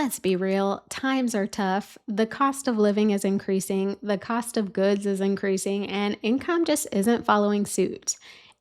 Let's be real, times are tough. The cost of living is increasing, the cost of goods is increasing, and income just isn't following suit.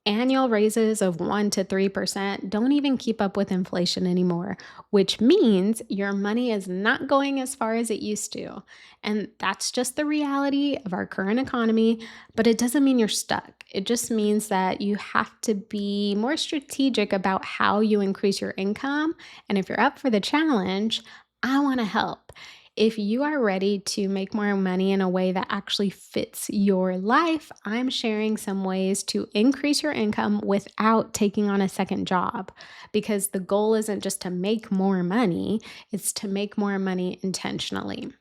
Annual raises of 1 to 3% don't even keep up with inflation anymore, which means your money is not going as far as it used to. And that's just the reality of our current economy, but it doesn't mean you're stuck. It just means that you have to be more strategic about how you increase your income. And if you're up for the challenge, I want to help. If you are ready to make more money in a way that actually fits your life, I'm sharing some ways to increase your income without taking on a second job. Because the goal isn't just to make more money, it's to make more money intentionally.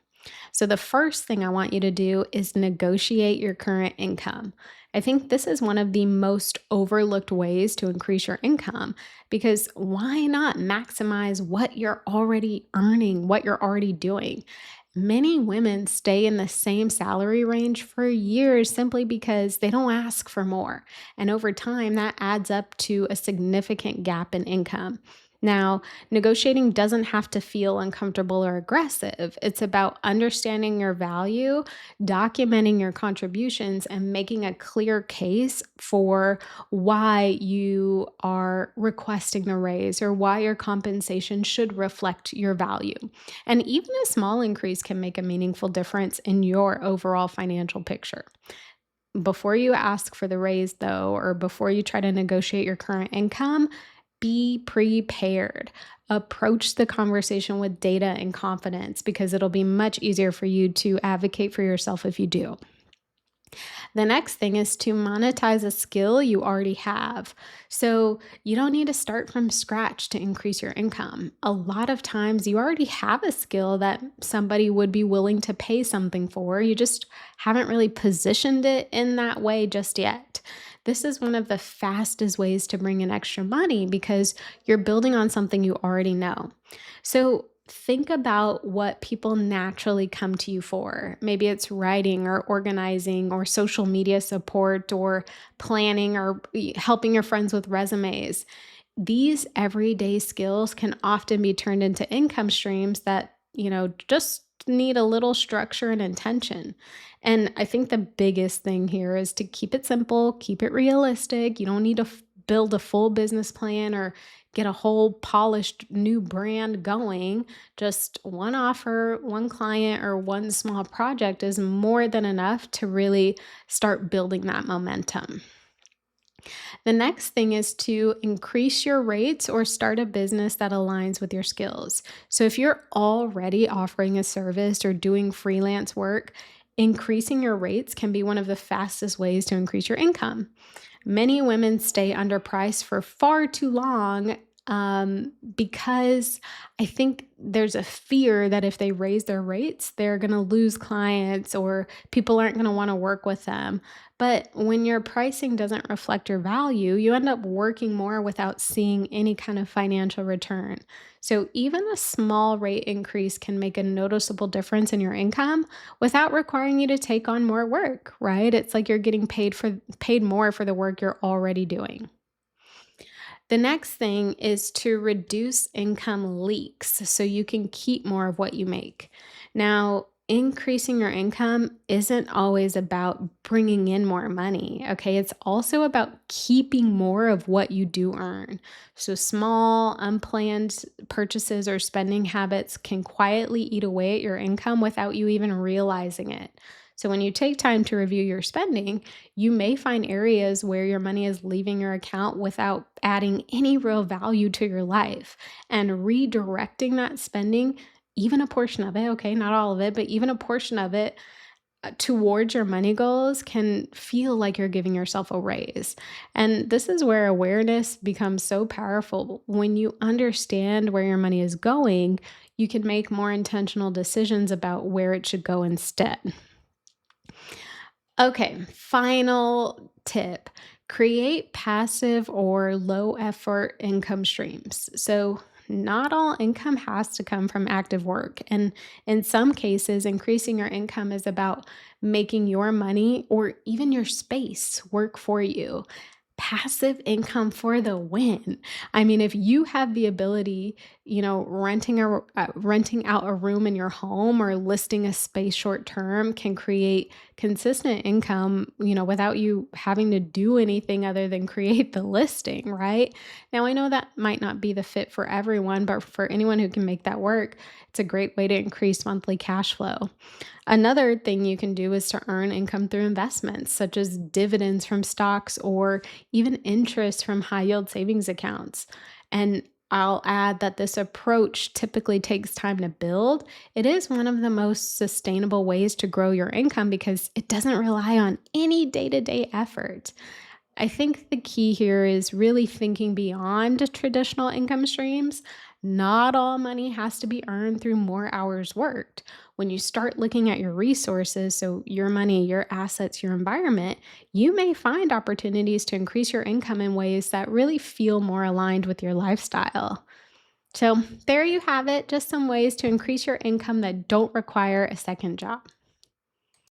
So, the first thing I want you to do is negotiate your current income. I think this is one of the most overlooked ways to increase your income because why not maximize what you're already earning, what you're already doing? Many women stay in the same salary range for years simply because they don't ask for more. And over time, that adds up to a significant gap in income. Now, negotiating doesn't have to feel uncomfortable or aggressive. It's about understanding your value, documenting your contributions, and making a clear case for why you are requesting the raise or why your compensation should reflect your value. And even a small increase can make a meaningful difference in your overall financial picture. Before you ask for the raise, though, or before you try to negotiate your current income, be prepared. Approach the conversation with data and confidence because it'll be much easier for you to advocate for yourself if you do. The next thing is to monetize a skill you already have. So you don't need to start from scratch to increase your income. A lot of times you already have a skill that somebody would be willing to pay something for. You just haven't really positioned it in that way just yet. This is one of the fastest ways to bring in extra money because you're building on something you already know. So think about what people naturally come to you for. Maybe it's writing or organizing or social media support or planning or helping your friends with resumes. These everyday skills can often be turned into income streams that, just need a little structure and intention. And I think the biggest thing here is to keep it simple, keep it realistic. You don't need to build a full business plan or get a whole polished new brand going. Just one offer, one client, or one small project is more than enough to really start building that momentum. The next thing is to increase your rates or start a business that aligns with your skills. So, if you're already offering a service or doing freelance work, increasing your rates can be one of the fastest ways to increase your income. Many women stay underpriced for far too long because I think there's a fear that if they raise their rates, they're going to lose clients or people aren't going to want to work with them. But when your pricing doesn't reflect your value, you end up working more without seeing any kind of financial return. So even a small rate increase can make a noticeable difference in your income without requiring you to take on more work, right? It's like you're getting paid more for the work you're already doing. The next thing is to reduce income leaks so you can keep more of what you make. Now, increasing your income isn't always about bringing in more money, okay? It's also about keeping more of what you do earn. So, small, unplanned purchases or spending habits can quietly eat away at your income without you even realizing it. So, when you take time to review your spending, you may find areas where your money is leaving your account without adding any real value to your life. And redirecting that spending, even a portion of it, okay, not all of it, but even a portion of it towards your money goals can feel like you're giving yourself a raise. And this is where awareness becomes so powerful. When you understand where your money is going, you can make more intentional decisions about where it should go instead. Okay, final tip. Create passive or low effort income streams. So, not all income has to come from active work. And in some cases, increasing your income is about making your money or even your space work for you. Passive income for the win. I mean, if you have the ability, renting out a room in your home or listing a space short term can create consistent income, without you having to do anything other than create the listing, right? Now, I know that might not be the fit for everyone, but for anyone who can make that work, it's a great way to increase monthly cash flow. Another thing you can do is to earn income through investments, such as dividends from stocks or even interest from high yield savings accounts. And I'll add that this approach typically takes time to build. It is one of the most sustainable ways to grow your income because it doesn't rely on any day to day effort. I think the key here is really thinking beyond traditional income streams. Not all money has to be earned through more hours worked. When you start looking at your resources, so your money, your assets, your environment, you may find opportunities to increase your income in ways that really feel more aligned with your lifestyle. So, there you have it, just some ways to increase your income that don't require a second job.